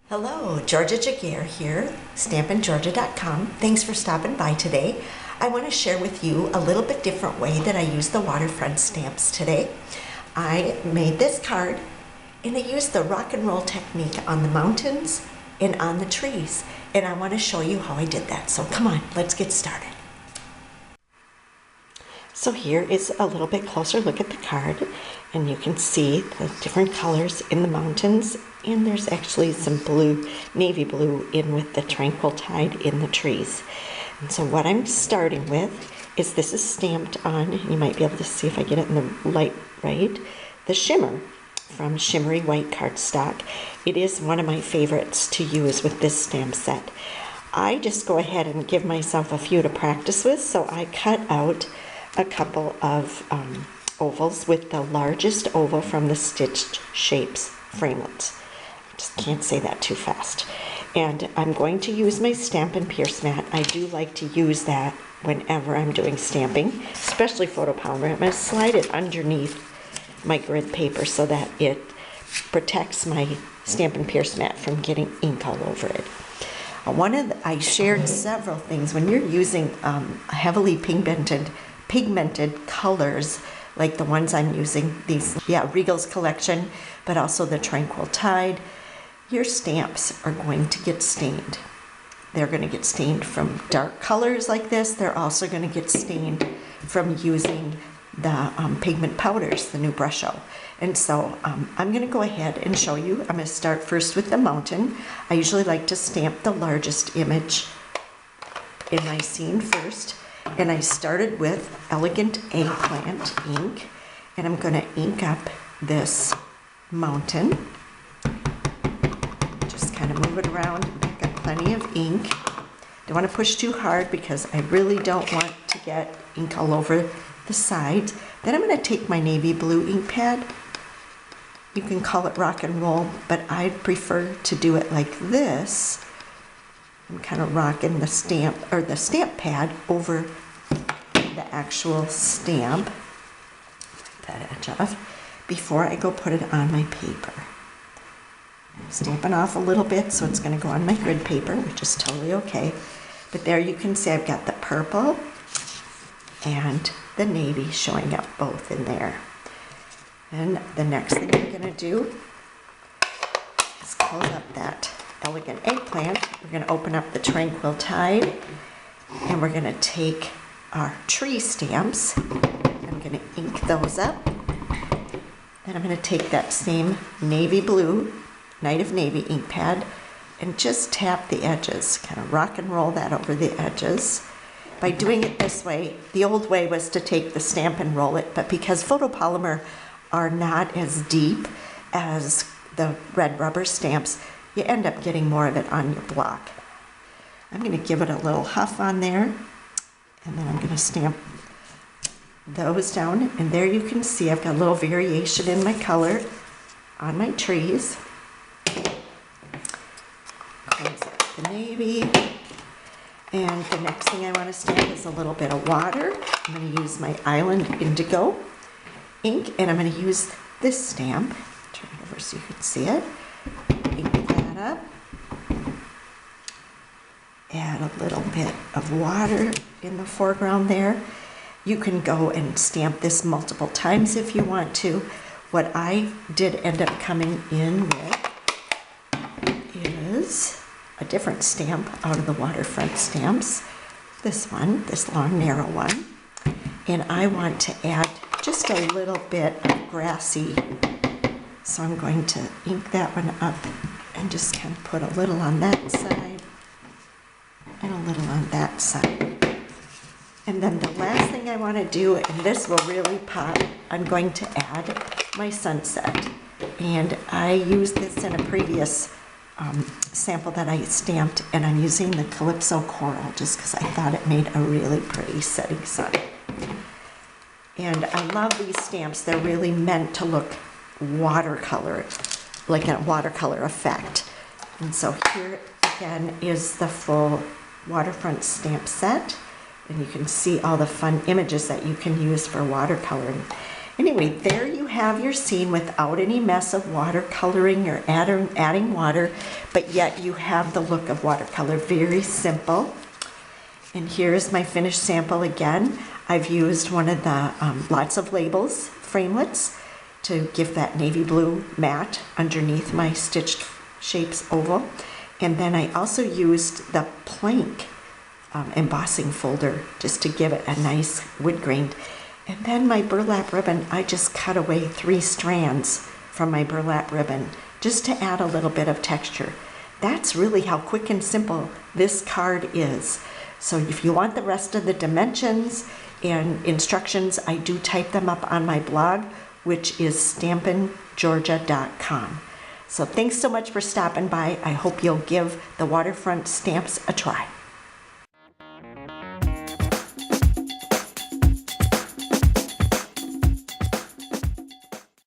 Hello, Georgia Jaguar here, stampingeorgia.com. Thanks for stopping by today. I want to share with you a little bit different way that I use the Waterfront stamps today. I made this card and I used the rock and roll technique on the mountains and on the trees. And I want to show you how I did that. So come on, let's get started. So here is a little bit closer look at the card, and you can see the different colors in the mountains, and there's actually some blue, navy blue in with the tranquil tide in the trees. And so what I'm starting with is this is stamped on, you might be able to see if I get it in the light right, the shimmer from Shimmery White cardstock. It is one of my favorites to use with this stamp set. I just go ahead and give myself a few to practice with, so I cut out a couple of ovals with the largest oval from the Stitched Shapes framelits. I just can't say that too fast. And I'm going to use my Stampin' Pierce mat. I do like to use that whenever I'm doing stamping, especially photopolymer. I'm going to slide it underneath my grid paper so that it protects my Stampin' Pierce mat from getting ink all over it. I shared several things. When you're using heavily pigmented colors like the ones I'm using, these, Regal's collection, but also the Tranquil Tide, your stamps are going to get stained. They're going to get stained from dark colors like this. They're also going to get stained from using the pigment powders, the new Brusho. And so I'm going to go ahead and show you. I'm going to start first with the mountain. I usually like to stamp the largest image in my scene first. And I started with Elegant Eggplant ink, and I'm going to ink up this mountain. Just kind of move it around. I've got plenty of ink. Don't want to push too hard because I really don't want to get ink all over the sides. Then I'm going to take my navy blue ink pad. You can call it rock and roll, but I prefer to do it like this. I'm kind of rocking the stamp pad over the actual stamp, that edge off, before I go put it on my paper. I'm stamping off a little bit, so it's going to go on my grid paper, which is totally okay. But there you can see I've got the purple and the navy showing up both in there. And the next thing I'm going to do is close up that Elegant Eggplant. We're going to open up the Tranquil Tide, and we're going to take our tree stamps. I'm going to ink those up. Then I'm going to take that same navy blue Night of Navy ink pad and just tap the edges, kind of rock and roll that over the edges. By doing it this way, the old way was to take the stamp and roll it, but because photopolymer are not as deep as the red rubber stamps, you end up getting more of it on your block. I'm going to give it a little huff on there, and then I'm going to stamp those down. And there you can see I've got a little variation in my color on my trees. Close up the navy. And the next thing I want to stamp is a little bit of water. I'm going to use my Island Indigo ink, and I'm going to use this stamp. Turn it over so you can see it. Ink that up. Add a little bit of water in the foreground there. You can go and stamp this multiple times if you want to. What I did end up coming in with is a different stamp out of the Waterfront stamps. This one, this long narrow one. And I want to add just a little bit of grassy. So I'm going to ink that one up and just kind of put a little on that side and a little on that side. And then the last thing I want to do, and this will really pop, I'm going to add my sunset. And I used this in a previous sample that I stamped, and I'm using the Calypso Coral just because I thought it made a really pretty setting sun. And I love these stamps. They're really meant to look watercolor, like a watercolor effect. And so here again is the full Waterfront stamp set. And you can see all the fun images that you can use for watercoloring. Anyway, there you have your scene without any mess of watercoloring or adding water, but yet you have the look of watercolor. Very simple. And here's my finished sample again. I've used one of the lots of labels framelits to give that navy blue matte underneath my stitched shapes oval. And then I also used the plank embossing folder just to give it a nice wood grain. And then my burlap ribbon, I just cut away 3 strands from my burlap ribbon just to add a little bit of texture. That's really how quick and simple this card is. So if you want the rest of the dimensions and instructions, I do type them up on my blog, which is stampingeorgia.com. So thanks so much for stopping by. I hope you'll give the Waterfront stamps a try.